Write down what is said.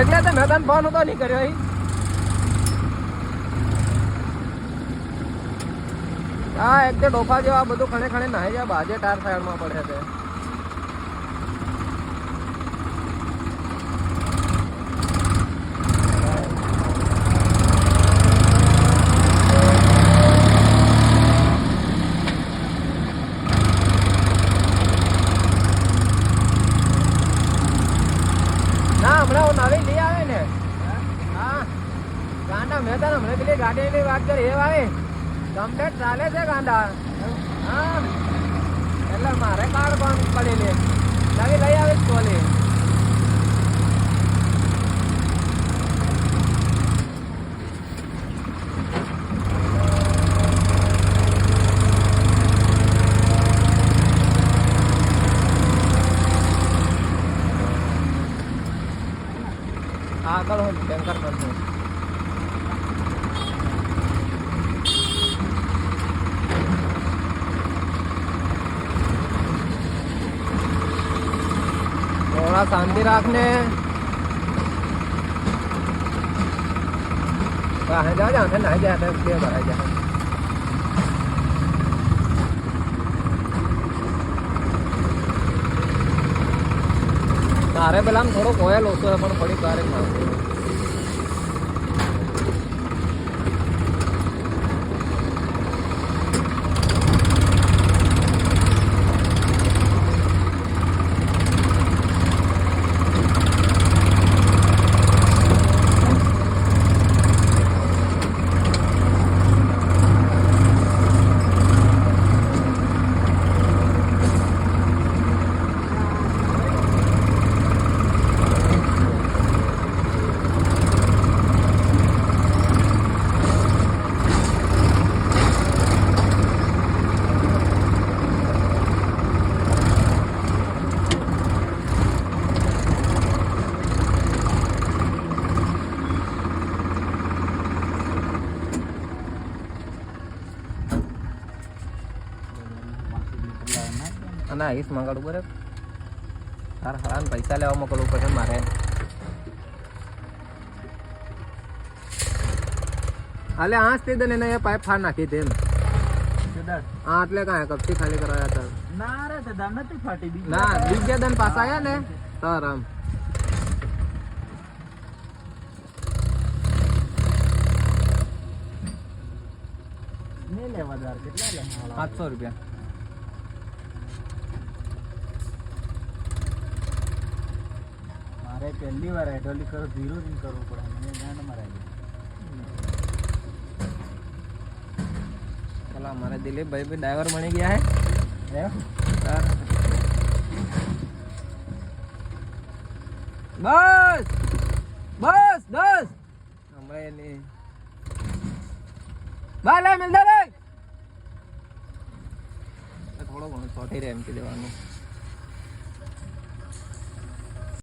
એટલે તો મેં તને ફોન તો નહીં કર્યો. હા એક તો ડોફા જેવા બધું ખણે ખણે નાહી જાય બાજે ટાર સાઈડમાં પડે છે. ના હમણાં નવી લઈ આવે ને. હા ગાંડા મેં તને હમણાં પેલી ગાડીની વાત કરી એ આવે કમ્પ્લેટ ચાલે છે ગાંડા. હા એટલે મારે કાર્ડ બંધ પડેલી નવી લઈ આવે ચોલી. આગળ હું ટેન્કર કરશું. थोड़ा शांति रखने जा जाते नहीं जाते भरा जाए. तारे पेला थोड़ो कोयल ओछो है पण थोड़ी कार ના ઈસ મંગાડું બરાબર. તાર હરાન પૈસા લેવા મોકલવું પડે મારે. હાલે આજ તે દને ને પાઇપ ફાડ નાખી તેમ. હા એટલે કાંઈ કપથી ખાલી કરાયા હતા. ના રે તે દાન નથી ફાટી બીજી. ના બીજા દન પાસ આયા ને તાર આમ ને લેવા દાર કેટલા લે 700 રૂપિયા. મારે પહેલી વાર હાઇડ્રોલિક કરો ઝીરો જ કરવું પડે મને જાણ મારે. चला हमारे दिलीप भाई भी ड्राइवर बन गया है. बस बस बस हमें नहीं बाला मिलता रे थोड़ा घणो छोटी रे एम के देवानो.